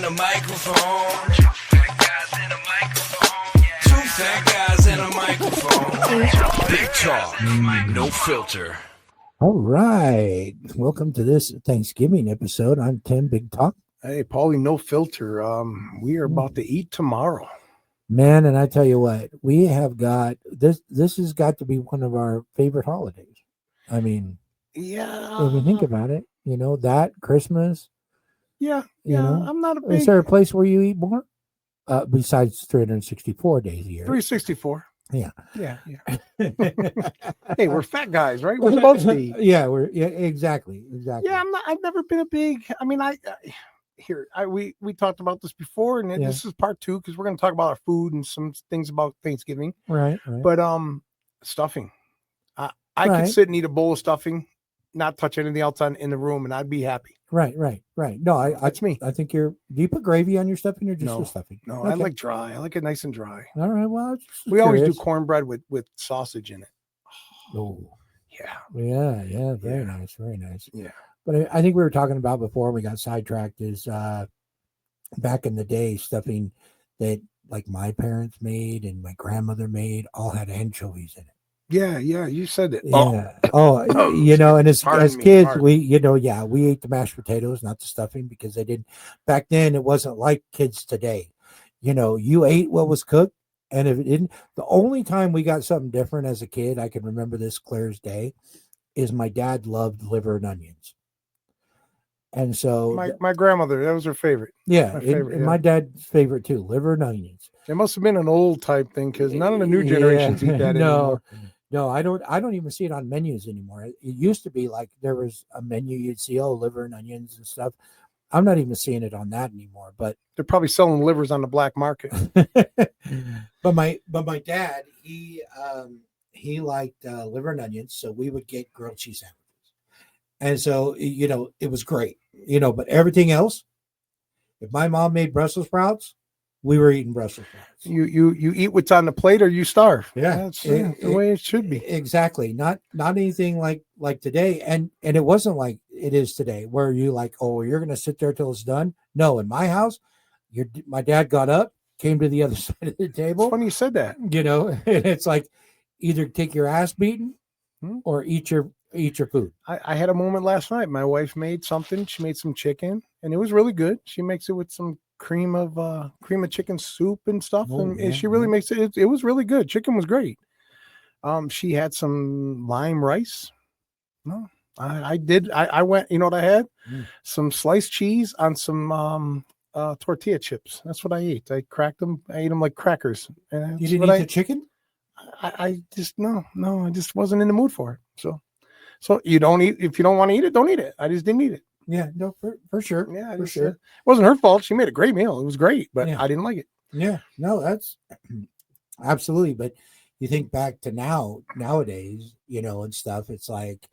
a microphone. Two fat guys and a microphone. Two fat guys and a microphone. Big talk, no filter. All right. Welcome to this Thanksgiving episode. I'm Tim Big Talk. Hey, Paulie, no filter. We are about to eat tomorrow. Man, and I tell you what, we have got this. This has got to be one of our favorite holidays. I mean, Yeah. if you think about it, you know, that Christmas. Yeah. You know, I'm not a big Is there a place where you eat more? Besides 364 days a year. 364. Yeah. Yeah. Hey, we're fat guys, right? We're supposed to eat. Yeah, exactly. Yeah, I've never been a big. I mean, we talked about this before, and this is part 2 because we're going to talk about our food and some things about Thanksgiving. Right. But stuffing. I could sit and eat a bowl of stuffing, not touch anything else in the room, and I'd be happy. Right. No, That's me. I think do you put gravy on your stuffing or just the stuffing? No, Okay. I like dry. I like it nice and dry. All right. Well, We always do cornbread with sausage in it. Oh, yeah. Very nice. Very nice. Yeah. But I think we were talking about before we got sidetracked is back in the day, stuffing that like my parents made and my grandmother made all had anchovies in it. Yeah, you said it. Yeah. You know, and as kids, we ate the mashed potatoes, not the stuffing, because they didn't back then. It wasn't like kids today. You know, you ate what was cooked, and if it didn't, the only time we got something different as a kid, I can remember this clear as day, is my dad loved liver and onions. And so my grandmother, that was her favorite. Yeah, my dad's favorite too, liver and onions. It must have been an old type thing because none of the new generations eat that anymore. No, I don't even see it on menus anymore. It used to be like there was a menu you'd see, liver and onions and stuff. I'm not even seeing it on that anymore. But they're probably selling livers on the black market. But my dad, he liked liver and onions, so we would get grilled cheese sandwiches, and so it was great. But everything else, if my mom made Brussels sprouts, we were eating Brussels sprouts. You eat what's on the plate, or you starve. Yeah, that's the way it should be. Exactly. Not anything like today, and it wasn't like it is today, where you like, you're going to sit there till it's done. No, in my house, my dad got up, came to the other side of the table. It's funny you said that. And it's like either take your ass beaten or eat your food. I had a moment last night. My wife made something. She made some chicken, and it was really good. She makes it with some cream of chicken soup and stuff, and she really makes it. It was really good. Chicken was great. She had some lime rice. No, I did. I went. You know what I had? Some sliced cheese on some tortilla chips. That's what I ate. I cracked them. I ate them like crackers. And you didn't eat the chicken? I just no. I just wasn't in the mood for it. So you don't eat if you don't want to eat it. Don't eat it. I just didn't eat it. Yeah, no, for sure. Yeah, for sure. It wasn't her fault. She made a great meal. It was great, but I didn't like it. Yeah, no, that's absolutely. But you think back to nowadays, and stuff. It's like,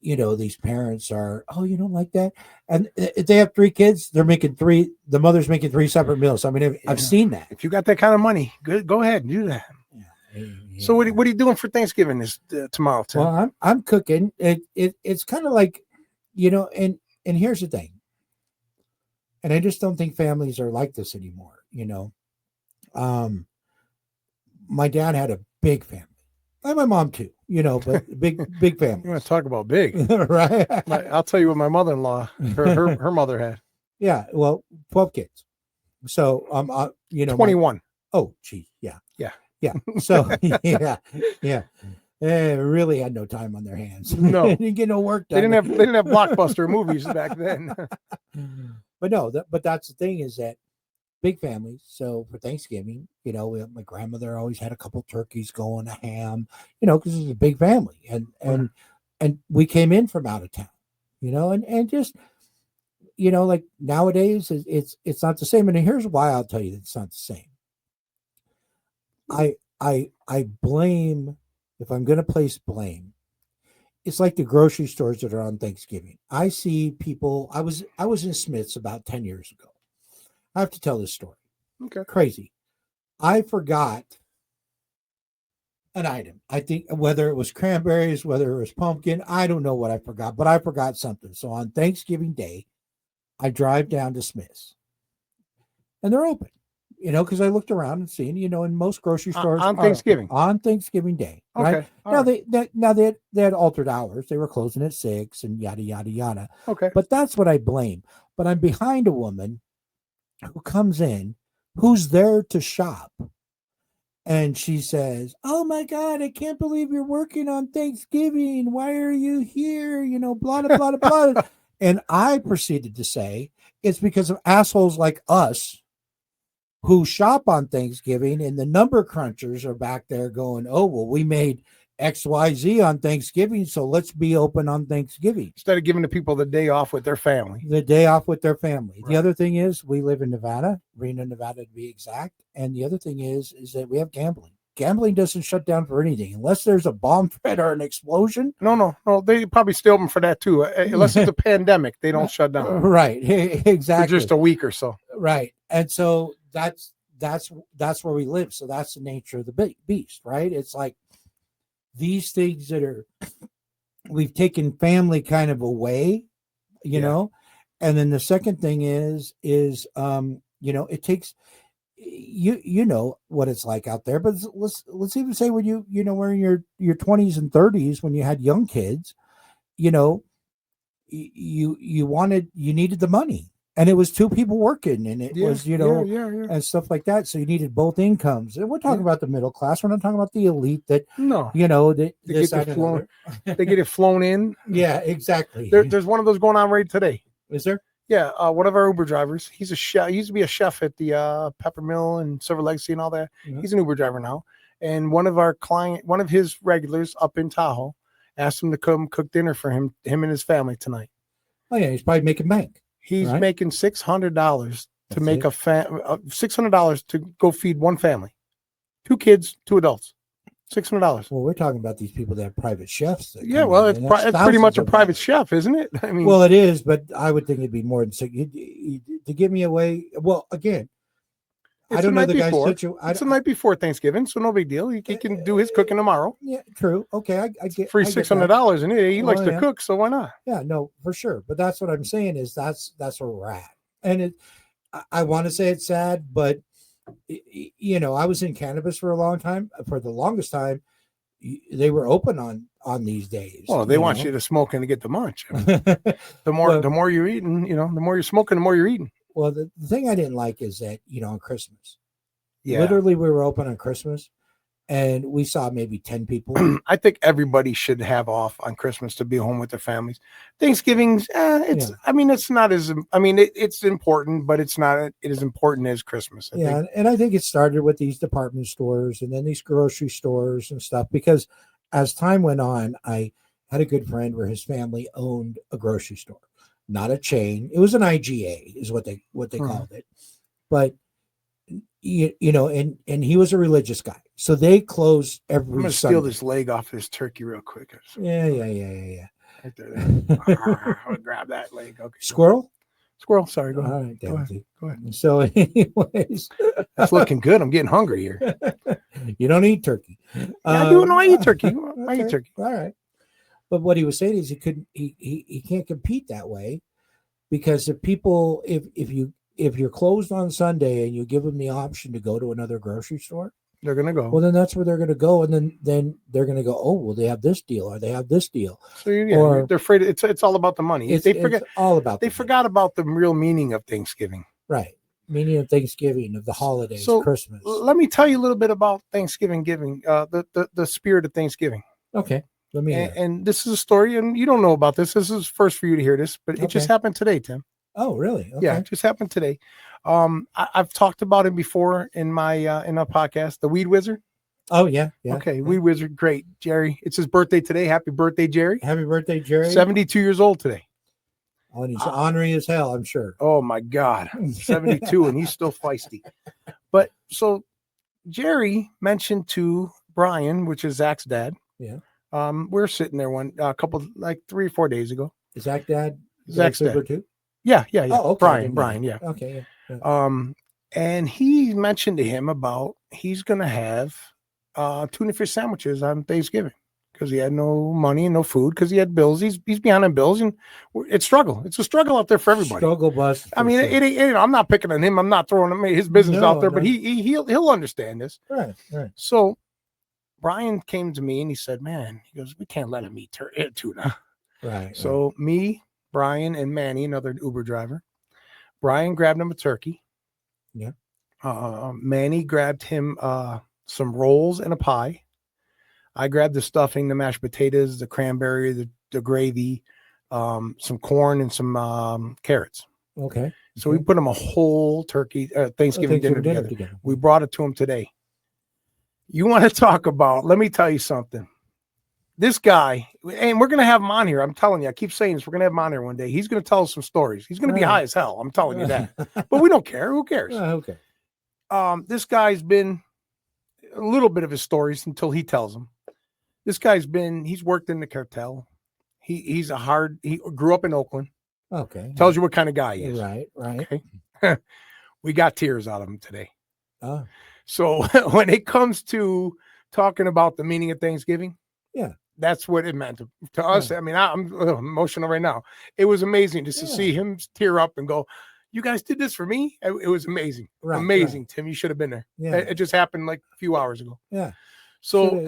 these parents are, you don't like that, and if they have 3 kids, they're making 3. The mother's making 3 separate meals. I mean, I've seen that. If you got that kind of money, go ahead and do that. Yeah. So what are you doing for Thanksgiving tomorrow, Tim? Well, I'm cooking. It's kind of like, and here's the thing, and I just don't think families are like this anymore. My dad had a big family, and my mom too. But big family. You want to talk about big, right? I'll tell you what my mother-in-law, her mother had. Yeah, well, 12 kids. So 21. Oh, gee, yeah. So yeah. They really had no time on their hands. No, they didn't get no work done. They didn't have blockbuster movies back then. But no, but that's the thing is that big families. So for Thanksgiving, my grandmother always had a couple turkeys going, a ham, because it's a big family, and we came in from out of town, and just like nowadays it's not the same. And here's why I'll tell you that it's not the same. I blame. If I'm going to place blame, it's like the grocery stores that are on Thanksgiving. I see people. I was in Smith's about 10 years ago. I have to tell this story. Okay. Crazy. I forgot an item. I think whether it was cranberries, whether it was pumpkin, I don't know what I forgot, but I forgot something. So on Thanksgiving Day, I drive down to Smith's. and they're open. Because I looked around and seen, in most grocery stores on are Thanksgiving. on Thanksgiving Day, right? Okay. Now right. they had altered hours. They were closing at 6 and yada yada yada. Okay. But that's what I blame. But I'm behind a woman who comes in, who's there to shop, and she says, "Oh my God, I can't believe you're working on Thanksgiving. Why are you here? Blah blah blah blah." And I proceeded to say, it's because of assholes like us who shop on Thanksgiving, and the number crunchers are back there going, "Oh, well, we made XYZ on Thanksgiving, so let's be open on Thanksgiving." Instead of giving the people the day off with their family. The day off with their family. Right. The other thing is we live in Nevada, Reno, Nevada to be exact. And the other thing is that we have gambling. Gambling doesn't shut down for anything unless there's a bomb threat or an explosion. No. They probably stay open for that too. Unless it's a pandemic, they don't shut down. Right. Exactly. For just a week or so. Right. And so that's where we live. So that's the nature of the beast, right? It's like these things that we've taken family kind of away, you know. And then the second thing is it takes you know what it's like out there. But let's even say when you were in your 20s and 30s, when you had young kids, you needed the money. And it was two people working, and it was, and stuff like that. So you needed both incomes. And we're talking about the middle class. We're not talking about the elite that, they get it flown in. Yeah, exactly. There's one of those going on right today. Is there? Yeah. One of our Uber drivers, he's a chef. He used to be a chef at the Pepper Mill and Silver Legacy and all that. Mm-hmm. He's an Uber driver now. And one of his regulars up in Tahoe asked him to come cook dinner for him and his family tonight. Oh yeah. He's probably making bank. He's making $600 to make $600 to go feed one family, 2 kids, 2 adults, $600. Well, we're talking about these people that have private chefs. Yeah, well, it's pretty much a private chef, isn't it? I mean, well, it is, but I would think it'd be more than to give me away. Well, again, I don't know the guy's situation. It's the night before Thanksgiving, so no big deal. He can do his cooking tomorrow. Yeah, true. Okay, I get free $600, and he likes to cook, so why not? Yeah, no, for sure. But that's what I'm saying is that's where we're at, and I want to say it's sad, but I was in cannabis for a long time. For the longest time, they were open on these days. Well, they want you to smoke and to get the munch. I mean, the more you're eating, the more you're smoking, the more you're eating. Well, the thing I didn't like is that, on Christmas, literally we were open on Christmas and we saw maybe 10 people. I think everybody should have off on Christmas to be home with their families. Thanksgiving's, it's not as, it's important, but it's not as important as Christmas. I think. And I think it started with these department stores and then these grocery stores and stuff, because as time went on, I had a good friend where his family owned a grocery store. Not a chain. It was an IGA is what they called it. But and he was a religious guy. So they closed every I'm gonna Sunday. Steal this leg off this turkey real quick. Yeah. Right there. I'm gonna grab that leg. Okay. Squirrel? Sorry, go ahead. All right, go ahead. So anyways. That's looking good. I'm getting hungry here. You don't eat turkey. I do. No, I eat turkey. I eat turkey. All right. But what he was saying is he can't compete that way, because if you're closed on Sunday and you give them the option to go to another grocery store, they're going to go. Well, then that's where they're going to go. And then they're going to go, oh, well, they have this deal or they have this deal. So they're afraid it's all about the money. They forgot about the real meaning of Thanksgiving. Right. Meaning of Thanksgiving, of the holidays, Christmas. Let me tell you a little bit about Thanksgiving giving, the spirit of Thanksgiving. Okay. Let me hear. And this is a story, and you don't know about this. This is first for you to hear this, but it just happened today, Tim. Oh, really? Okay. Yeah, it just happened today. I've talked about it before in my in our podcast, the Weed Wizard. Oh, yeah. Okay, Weed Wizard, great. Jerry, it's his birthday today. Happy birthday, Jerry. Happy birthday, Jerry. 72 years old today. Oh, and he's ornery as hell, I'm sure. Oh, my God. 72, and he's still feisty. But so Jerry mentioned to Brian, which is Zach's dad. Yeah. We're sitting there 3 or 4 days ago. Is Zach's dad too? Yeah. Oh, okay. Brian, yeah. Okay. Yeah. And he mentioned to him about he's gonna have tuna fish sandwiches on Thanksgiving. because he had no money and no food because he had bills. He's behind on bills, and it's struggle. It's a struggle out there for everybody. Struggle bus. I mean, sure. it ain't. I'm not picking on him. I'm not throwing his business out there, No, but no. he'll understand this. Right, right. So Brian came to me and he said, "Man," he goes, "we can't let him eat tuna." Right. So me, Brian, and Manny, another Uber driver. Brian grabbed him a turkey. Yeah. Manny grabbed him some rolls and a pie. I grabbed the stuffing, the mashed potatoes, the cranberry, the gravy, some corn, and some carrots. Okay. So we put him a whole turkey Thanksgiving dinner together. We brought it to him today. You want to talk about? Let me tell you something. This guy, and we're going to have him on here. I'm telling you, I keep saying this. We're going to have him on here one day. He's going to tell us some stories. He's going to be high as hell. I'm telling you that. But we don't care. Who cares? Okay. This guy's been a little bit of his stories until he tells them. This guy's he's worked in the cartel. He grew up in Oakland. Okay. Tells you what kind of guy he is. Right. Okay. We got tears out of him today. Oh. So when it comes to talking about the meaning of Thanksgiving, yeah, that's what it meant to us. I mean, I'm emotional right now. It was amazing just to see him tear up and go, "You guys did this for me." It was amazing. Amazing, Tim. You should have been there. Yeah. It just happened like a few hours ago. Yeah. So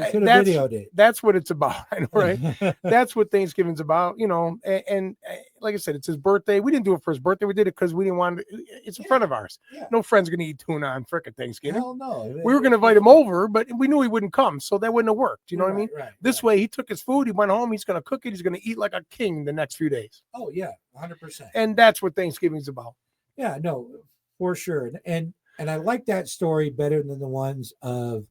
that's what it's about. I know, right? That's what Thanksgiving's about, you know. And like I said, it's his birthday. We didn't do it for his birthday. We did it because we didn't want it's a friend of ours. Yeah. No friend's gonna eat tuna on frickin' Thanksgiving. Hell no. We were gonna invite him over, but we knew he wouldn't come, so that wouldn't have worked. You know what I mean? This way, he took his food. He went home. He's gonna cook it. He's gonna eat like a king the next few days. Oh yeah, 100%. And that's what Thanksgiving's about. Yeah, no, for sure. And I like that story better than the ones of,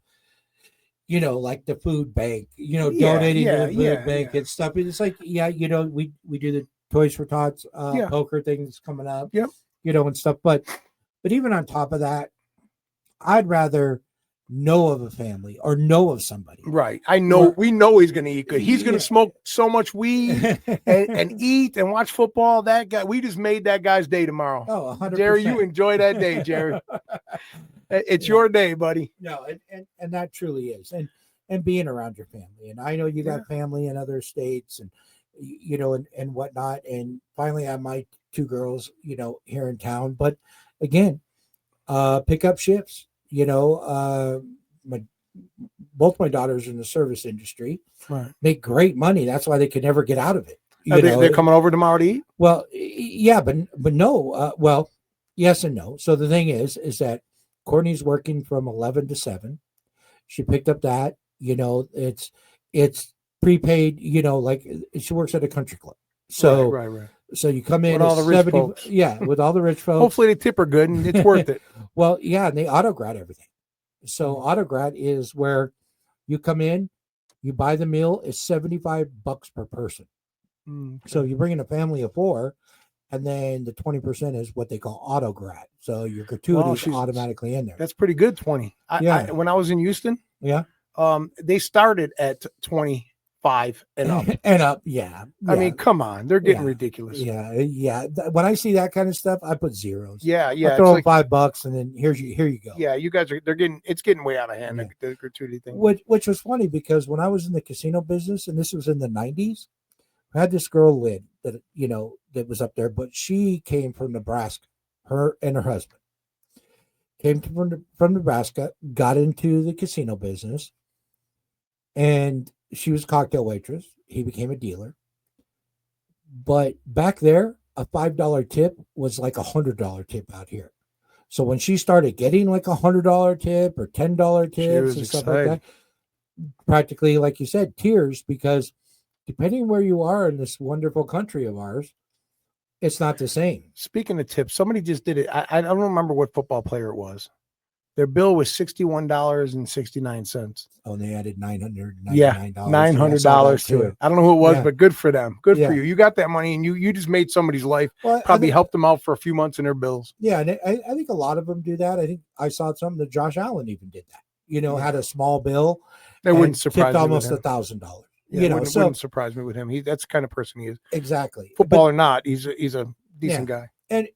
you know, like the food bank, you know, donating to the food bank and stuff. It's like, you know, we do the Toys for Tots poker things coming up, you know, and stuff. But even on top of that, I'd rather know of a family or know of somebody. Right. I know. We know he's going to eat good. He's going to smoke so much weed and eat and watch football. That guy, we just made that guy's day tomorrow. Oh, 100%. Jerry, you enjoy that day, Jerry. It's your day, buddy. No, and that truly is. And being around your family. And I know you got family in other states and, you know, and whatnot. And finally I have my two girls, you know, here in town. But again, pick up shifts, you know, both my daughters are in the service industry, make great money. That's why they could never get out of it. They're coming over tomorrow to eat? Well, yeah, but no. Well, yes and no. So the thing is that Courtney's working from 11 to 7. She picked up that, you know, it's prepaid, you know, like she works at a country club. So, right. So you come in with all the rich folks. Yeah, with all the rich folks. Hopefully they tip her good and it's worth it. Well, yeah, and they autograd everything. So autograd is where you come in, you buy the meal, it's $75 per person. So you bring in a family of 4, and then the 20% is what they call autograd. So your gratuity is automatically in there. That's pretty good, 20. When I was in Houston, they started at 25 and up. And up, yeah. I mean, come on, they're getting ridiculous. Yeah. When I see that kind of stuff, I put zeros. Yeah. I throw in $5, and then here you go. Yeah, you guys it's getting way out of hand. The gratuity thing, which was funny because when I was in the casino business, and this was in the 90s, I had this girl Lynn that, you know, that was up there, but she came from Nebraska. Her and her husband came from Nebraska, got into the casino business, and she was a cocktail waitress. He became a dealer. But back there, a $5 tip was like $100 tip out here. So when she started getting like $100 tip or $10 tips and stuff like that, practically, like you said, tears, because depending where you are in this wonderful country of ours, it's not the same. Speaking of tips, somebody just did it. I don't remember what football player it was. Their bill was $61.69. Oh, and they added $999. $900 to it. I don't know who it was, but good for them. Good for you. You got that money, and you just made somebody's life. Well, probably helped them out for a few months in their bills. Yeah, and I think a lot of them do that. I think I saw something that Josh Allen even did that. You know, had a small bill. That wouldn't surprise me. Almost $1,000. Yeah, you know, it wouldn't surprise me with him. That's the kind of person he is. Exactly. Football or not, he's a decent guy. And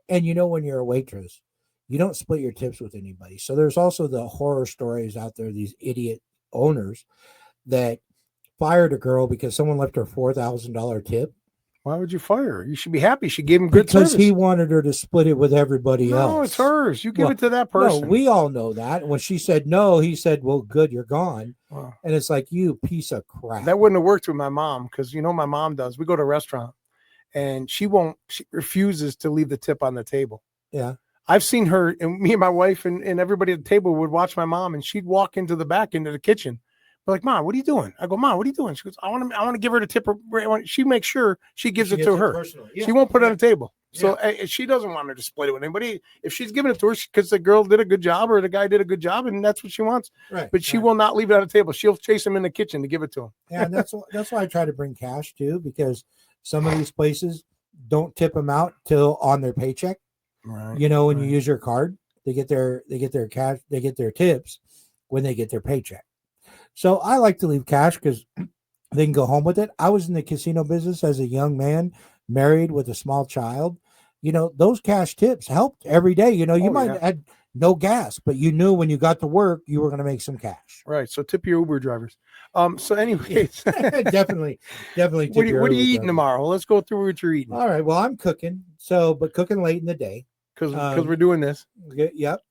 you know, when you're a waitress, you don't split your tips with anybody. So there's also the horror stories out there, these idiot owners that fired a girl because someone left her $4,000 tip. Why would you fire her? You should be happy. She gave him good Because service. he wanted her to split it with everybody else. No, it's hers. You give Well, it to that person. No, we all know that. When she said no, he said, well, good, you're gone. Wow. And it's like, you piece of crap. That wouldn't have worked with my mom because my mom does. We go to a restaurant and she refuses to leave the tip on the table. Yeah. I've seen her, and me and my wife and everybody at the table would watch my mom, and she'd walk into the back into the kitchen. We're like, Mom, what are you doing? I go, Mom, what are you doing? She goes, I want to give her the tip. She makes sure she gives it to her. Yeah. She won't put it on the table. So she doesn't want her to split it with anybody. If she's giving it to her because the girl did a good job or the guy did a good job, and that's what she wants. Right. But she will not leave it on the table. She'll chase him in the kitchen to give it to him. Yeah, and that's why I try to bring cash too, because some of these places don't tip them out till on their paycheck. Right. When you use your card, they get their cash, they get their tips when they get their paycheck. So I like to leave cash because they can go home with it. I was in the casino business as a young man, married with a small child. Those cash tips helped every day. You might have had no gas, but you knew when you got to work, you were going to make some cash. Right. So tip your Uber drivers. So anyways, definitely. What are you eating tomorrow? Well, let's go through what you're eating. All right. Well, I'm cooking. But cooking late in the day. Because we're doing this. Yep.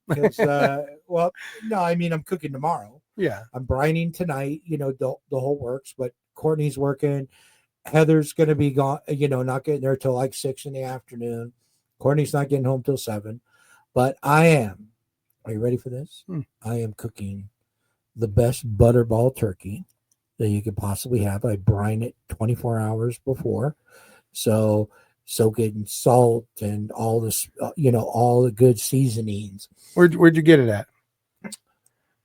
Well, no, I mean, I'm cooking tomorrow. Yeah. I'm brining tonight, the whole works, but Courtney's working. Heather's going to be gone, not getting there till like 6 p.m. Courtney's not getting home till 7, but I am. Are you ready for this? I am cooking the best butterball turkey that you could possibly have. I brine it 24 hours before. So soak it in salt and all this, all the good seasonings. Where'd you get it at?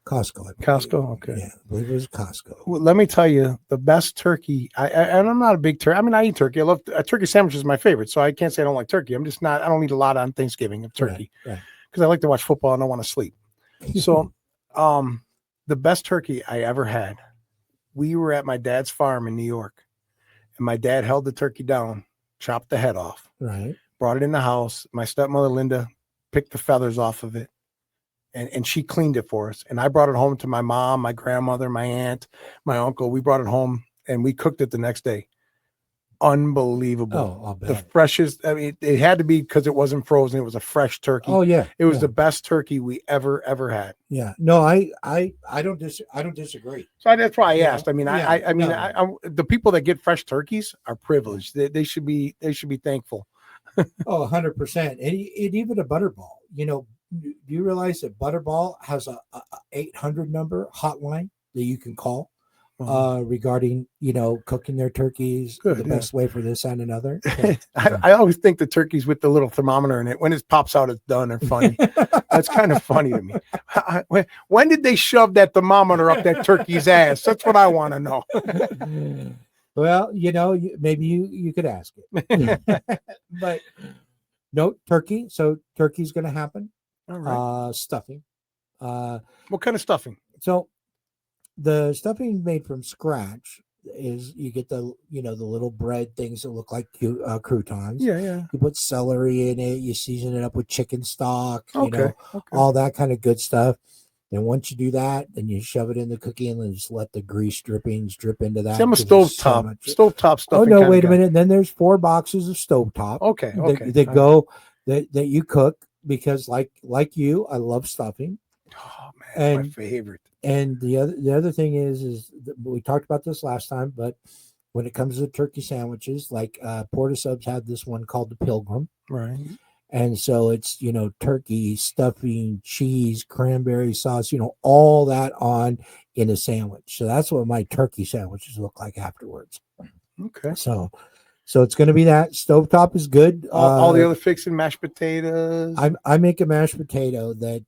Costco. Costco. Okay. Yeah, I believe it was Costco. Well, let me tell you, the best turkey. And I'm not a big turkey. I mean, I eat turkey. I love turkey sandwiches. Is my favorite. So I can't say I don't like turkey. I'm just not. I don't eat a lot on Thanksgiving of turkey because I like to watch football and I want to sleep. So, the best turkey I ever had. We were at my dad's farm in New York, and my dad held the turkey down, chopped the head off, right, brought it in the house. My stepmother Linda picked the feathers off of it. And she cleaned it for us. And I brought it home to my mom, my grandmother, my aunt, my uncle. We brought it home and we cooked it the next day. Unbelievable. Oh, I'll bet. The freshest. I mean, it had to be because it wasn't frozen. It was a fresh turkey. Oh, yeah. It was the best turkey we ever had. Yeah. No, I don't disagree. So that's why I asked. I mean, the people that get fresh turkeys are privileged. They should be thankful. Oh, 100%. And even a butterball, do you realize that Butterball has a 800 number hotline that you can call regarding, cooking their turkeys the best way for this and another? I always think the turkeys with the little thermometer in it, when it pops out, it's done are funny. That's kind of funny to me. When did they shove that thermometer up that turkey's ass? That's what I want to know. Well, maybe you could ask it. But no turkey. So turkey's going to happen. All right. Stuffing. What kind of stuffing? So the stuffing made from scratch is you get the the little bread things that look like croutons. Yeah. You put celery in it. You season it up with chicken stock. Okay. All that kind of good stuff. And once you do that, then you shove it in the cookie and then just let the grease drippings drip into that. See, I'm a stovetop stuff. Oh no! Wait a minute. Then there's 4 boxes of stovetop. Okay. That you cook. Because like you, I love stuffing. Oh man, my favorite. And the other thing is we talked about this last time, but when it comes to turkey sandwiches, like Porta Subs had this one called the Pilgrim, right? And so it's turkey, stuffing, cheese, cranberry sauce, all that on in a sandwich. So that's what my turkey sandwiches look like afterwards. Okay. So it's going to be that. Stovetop is good. All the other fixing, mashed potatoes. I make a mashed potato that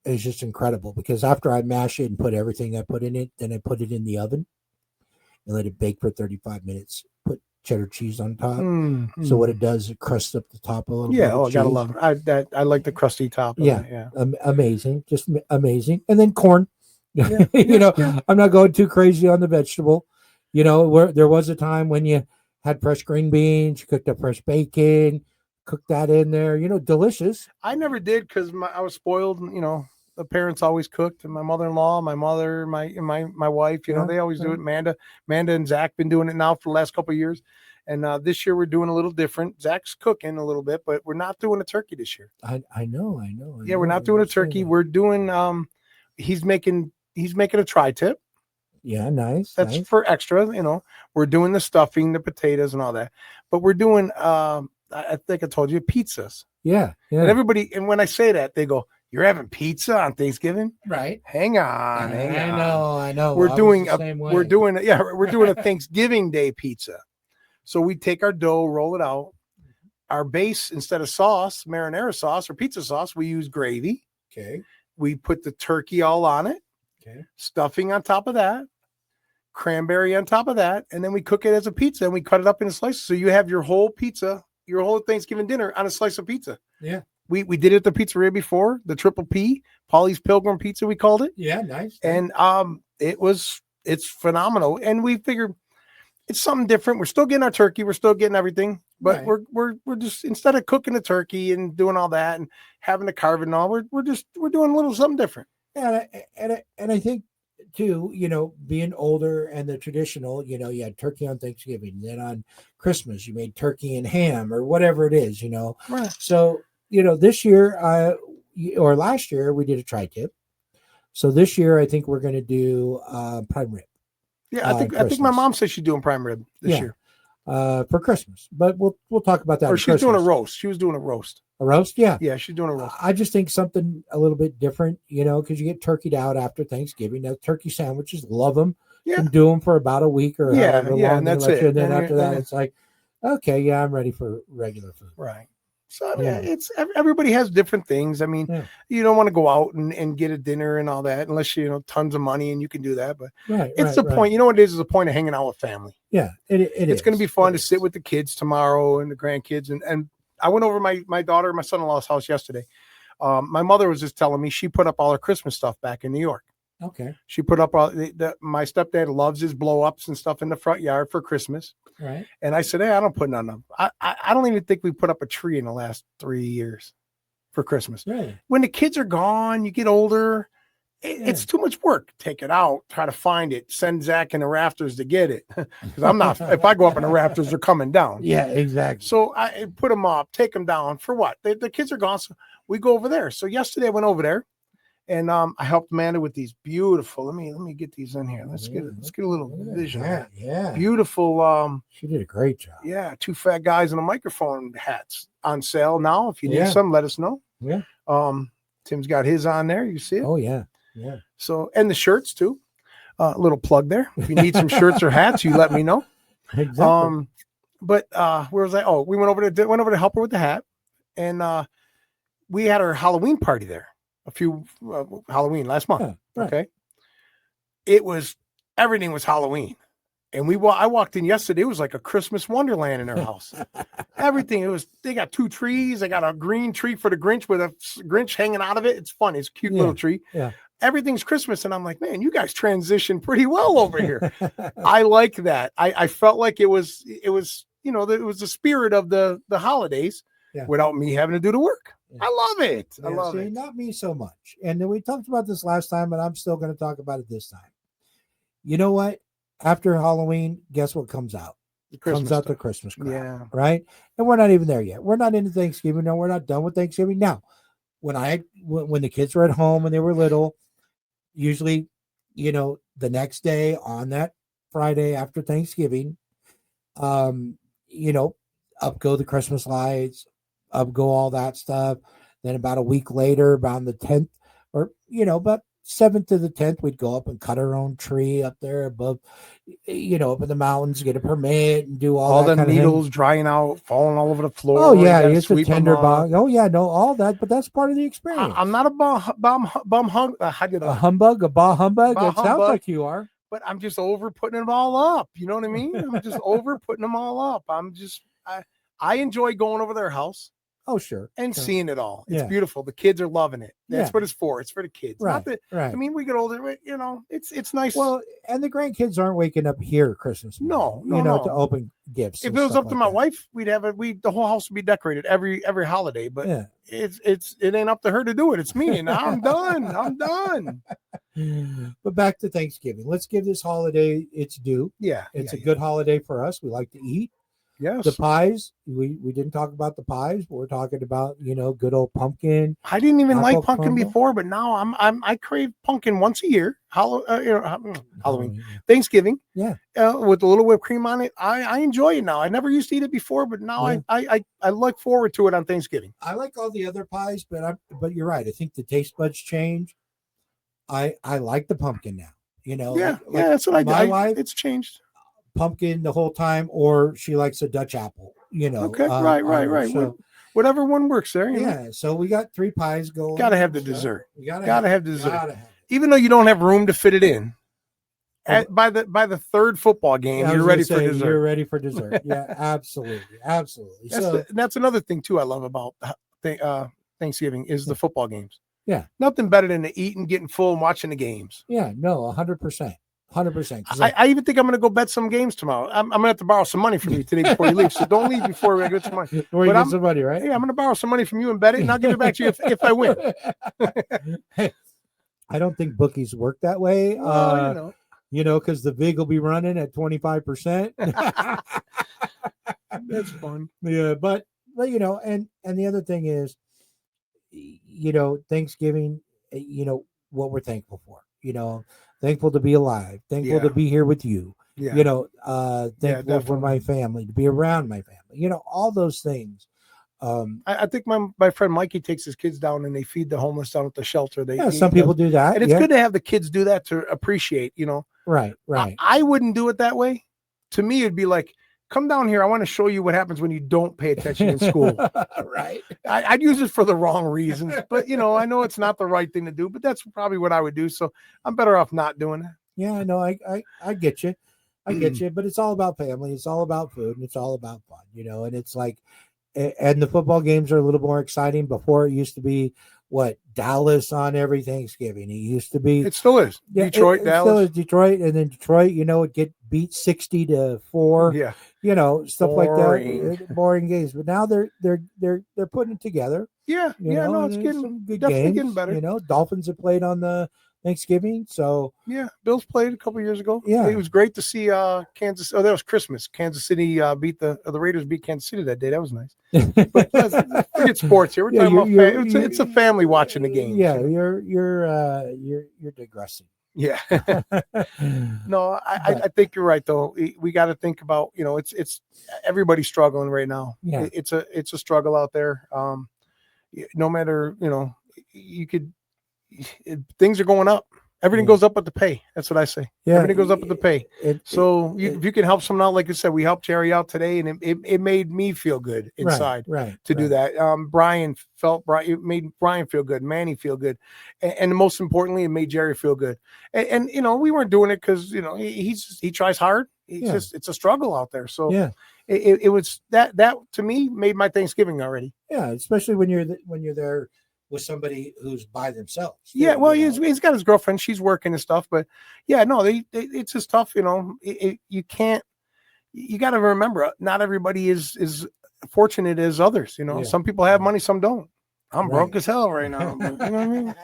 is just incredible because after I mash it and put everything I put in it, then I put it in the oven and let it bake for 35 minutes. Put cheddar cheese on top. So what it does, it crusts up the top a little bit. Yeah, I gotta love it. I like the crusty top. Yeah. Amazing, just amazing. And then corn. Yeah. I'm not going too crazy on the vegetable. Where there was a time when you had fresh green beans, you cooked up fresh bacon, cooked that in there, delicious. I never did because I was spoiled, the parents always cooked, and my mother-in-law, my mother, my wife, you know, Yeah, they always do yeah. it. Amanda and Zach been doing it now for the last couple of years. And this year we're doing a little different. Zach's cooking a little bit, but we're not doing a turkey this year. I know. Yeah, we're not doing a turkey. We're doing he's making a tri-tip. Yeah, nice. That's nice. for extra, you know. We're doing the stuffing, the potatoes and all that. But we're doing I think I told you pizzas. Yeah. And everybody, and when I say that, they go, "You're having pizza on Thanksgiving?" Right. Hang on. I know. We're I was doing the same way. we're doing a Thanksgiving Day pizza. So we take our dough, roll it out. Our base, instead of sauce, marinara sauce or pizza sauce, we use gravy. Okay. We put the turkey all on it. Okay. Stuffing on top of that. Cranberry on top of that. And then we cook it as a pizza and we cut it up into slices. So you have your whole pizza, your whole Thanksgiving dinner on a slice of pizza. Yeah. We did it at the pizzeria before, the Triple P, Polly's Pilgrim Pizza, we called it. Yeah, nice. And it's phenomenal. And we figured it's something different. We're still getting our turkey, we're still getting everything, but Right. we're just, instead of cooking the turkey and doing all that and having to carve it and all, we're doing a little something different. Yeah, and I think too, you know, being older and the traditional, you know, you had turkey on Thanksgiving, then on Christmas you made turkey and ham or whatever it is, you know. Right. So, you know, this year or last year we did a tri-tip. So this year I think we're going to do prime rib. Yeah, I think my Christmas. mom says she's doing prime rib this year. For Christmas, but we'll talk about that. Or she's doing a roast. She was doing a roast. A roast, yeah. Yeah, she's doing a roast. I just think something a little bit different, you know, because you get turkeyed out after Thanksgiving. Now, turkey sandwiches, love them. Yeah. Can do them for about a week or however long. And that's it. And then And- after that, and- it's like, okay, yeah, I'm ready for regular food. Right. So I mean, Yeah. it's everybody has different things. I mean, Yeah. you don't want to go out and get a dinner and all that unless you know tons of money and you can do that. But Right. it's the point. You know what it is? It's the point of hanging out with family. Yeah, It's going to be fun to It sit is. with the kids tomorrow and the grandkids. And I went over my daughter and my son-in-law's house yesterday. My mother was just telling me she put up all her Christmas stuff back in New York. Okay. She put up all my stepdad loves his blow-ups and stuff in the front yard for Christmas. Right. And I said, hey, I don't put none of them. I don't even think we put up a tree in the last 3 years for Christmas. Right. When the kids are gone, you get older. It's too much work. Take it out, try to find it, send Zach in the rafters to get it. Because I'm not, if I go up in the rafters, they're coming down. Yeah, exactly. So I put them up, take them down for what? The kids are gone. So we go over there. So yesterday I went over there and I helped Amanda with these beautiful. Let me get these in here. Let's get a little vision. Yeah, yeah. Beautiful. She did a great job. Yeah, 2 fat guys and a microphone hats on sale now. If you need Yeah. some, let us know. Yeah. Tim's got his on there. You see it? Oh yeah. Yeah. So, and the shirts too. A little plug there. If you need some shirts or hats, you let me know. Exactly. But where was I? Oh, we went over to help her with the hat, and we had our Halloween party there. A few Halloween last month. Yeah, right. Okay. Everything was Halloween. And I walked in yesterday. It was like a Christmas wonderland in their house. Everything. They got 2 trees. They got a green tree for the Grinch with a Grinch hanging out of it. It's funny. It's a cute little tree. Yeah. Everything's Christmas. And I'm like, man, you guys transitioned pretty well over here. I like that. I felt like it was, you know, it was the spirit of the holidays without me having to do the work. Yeah. I love it. I Yeah, love see, it. Not me so much. And then we talked about this last time, and I'm still going to talk about it this time. You know what? After Halloween, guess what comes out? Comes out the Christmas crap. Yeah. Right? And we're not even there yet. We're not into Thanksgiving. No, we're not done with Thanksgiving. Now, when the kids were at home when they were little, usually, you know, the next day on that Friday after Thanksgiving, you know, up go the Christmas lights, up go all that stuff. Then about a week later, about the 10th, or, you know, about 7th to the 10th, we'd go up and cut our own tree up there above, you know, up in the mountains, get a permit and do all that the kind of needles thing. drying out, falling all over the floor. Oh yeah, You gotta it's a sweep 'em tender up. bog. Oh yeah, no, all that, but that's part of the experience. I'm not a bum hung. How do you know? A humbug, a bah humbug. Bah It sounds humbug. like you are. But I'm just over putting them all up. You know what I mean? I'm just over putting them all up. I enjoy going over their house. Oh, sure. and sure. seeing it all. It's Yeah. beautiful. The kids are loving it. That's Yeah. what it's for. It's for the kids. Right. Not that, Right. I mean, we get older, but, it's nice. Well, and the grandkids aren't waking up here Christmas morning, No, to open gifts. if and it was stuff up to like my that. wife, we'd have the whole house would be decorated every holiday, but Yeah. it ain't up to her to do it. It's me, and I'm done. I'm done. But back to Thanksgiving. Let's give this holiday its due. Yeah. It's a good holiday for us. We like to eat. Yes. The pies, we didn't talk about the pies, but we're talking about, good old pumpkin. I didn't even like apple pumpkin crumble. before, but now I crave pumpkin once a year. Halloween, Halloween. Thanksgiving. Yeah. With a little whipped cream on it. I enjoy it now. I never used to eat it before, but now Yeah. I look forward to it on Thanksgiving. I like all the other pies, but you're right. I think the taste buds change. I like the pumpkin now. Yeah, that's what my I wife, it's changed. pumpkin the whole time, or she likes a Dutch apple. Okay, right. So, Whatever one works there. yeah. So we got 3 pies going. Gotta have the So dessert. We gotta have dessert. Gotta have it. Even though you don't have room to fit it in. Oh. By the third football game, Yeah, I you're was ready gonna for say, dessert. You're ready for dessert. Yeah, absolutely. That's another thing too I love about Thanksgiving is the football games. Yeah. Nothing better than to eat and getting full and watching the games. Yeah, no, 100%. 100%. I even think I'm going to go bet some games tomorrow. I'm going to have to borrow some money from you today before you leave. So don't leave before we get some money. Or you get some money, right? Yeah, I'm going to borrow some money from you and bet it, and I'll give it back to you if I win. I don't think bookies work that way. Well, Because the VIG will be running at 25%. that's fun. Yeah, but and the other thing is, Thanksgiving, what we're thankful for. Thankful to be alive, thankful to be here with you. Yeah. Thankful for my family, to be around my family. All those things. I think my friend Mikey takes his kids down and they feed the homeless down at the shelter. Some people do that, and it's good to have the kids do that to appreciate. Right. I wouldn't do it that way. To me, it'd be like, come down here. I want to show you what happens when you don't pay attention in school. Right. I'd use it for the wrong reasons, but I know it's not the right thing to do, but that's probably what I would do. So I'm better off not doing that. Yeah, I know. I get you. I get you, but it's all about family. It's all about food, and it's all about fun, and it's like, and the football games are a little more exciting. Before, it used to be Dallas on every Thanksgiving. It used to be. It still is. Yeah, Detroit, it Dallas. still is Detroit, and then Detroit, it get beat 60-4. Yeah. Stuff like that. Boring games, but now they're putting it together. Yeah. No, it's some good definitely games. getting better. Dolphins have played on the Thanksgiving, so yeah, Bills played a couple years ago. Yeah, it was great to see Kansas. Oh, that was Christmas. Kansas City the Raiders beat Kansas City that day. That was nice. But forget sports here. We're talking about it's a family watching the game. Yeah, you're digressing. Yeah. No, I think you're right though. We got to think about it's everybody's struggling right now. Yeah, it's a struggle out there. No matter you could. Things are going up. Everything goes up with the pay. That's what I say. Yeah, everything goes up with the pay. If you can help someone out, like you said, we helped Jerry out today, and it made me feel good inside to do that. It made Brian feel good, Manny feel good, and most importantly, it made Jerry feel good. And we weren't doing it because he tries hard. It's a struggle out there. So yeah, it was that to me made my Thanksgiving already. Yeah, especially when you're there with somebody who's by themselves. Yeah, well, he's got his girlfriend. She's working and stuff, but yeah, no, it's just tough. You can't. You got to remember, not everybody is fortunate as others. Some people have money, some don't. I'm broke as hell right now. But, you know what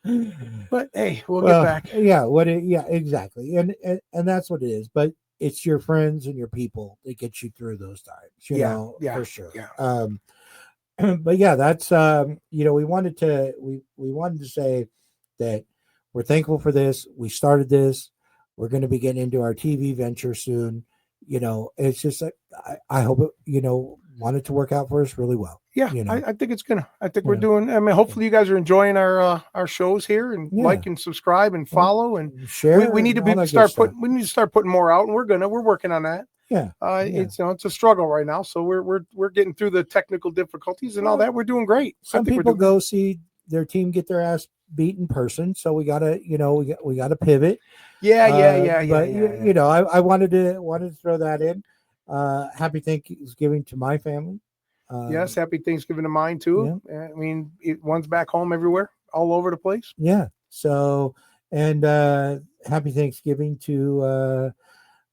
I mean? But hey, we'll get back. Yeah, exactly, and that's what it is. But it's your friends and your people that get you through those times. You know, for sure. Yeah. But yeah, that's we wanted to say that we're thankful for this. We started this. We're going to be getting into our TV venture soon. It's just like I hope it, want it to work out for us really well. Yeah, I think it's gonna. I think we're doing. I mean, hopefully you guys are enjoying our shows here and like and subscribe and follow and share. We need to start putting more out, and we're working on that. Yeah. It's a struggle right now, so we're getting through the technical difficulties and all that. We're doing great. Some people go see their team get their ass beat in person, so we gotta we gotta pivot. Yeah. But I wanted to throw that in. Happy Thanksgiving to my family. Yes, happy Thanksgiving to mine too. I mean, one's back home everywhere, all over the place. Yeah. So, and happy Thanksgiving to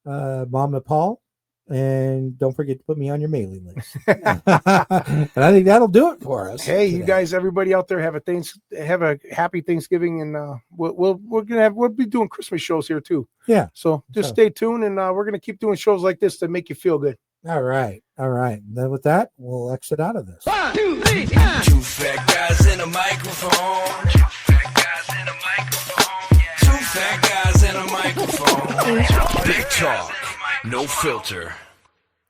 Mom and Paul. And don't forget to put me on your mailing list. And I think that'll do it for us. Hey, today. you guys, everybody out there, have a happy Thanksgiving, and we'll be doing Christmas shows here too. Yeah. So just stay tuned, and we're gonna keep doing shows like this to make you feel good. All right. Then with that, we'll exit out of this. 1, 2, 3, 2 fat guys in a microphone. 2 fat guys in a microphone. 2 fat guys in a microphone. Big talk, no filter.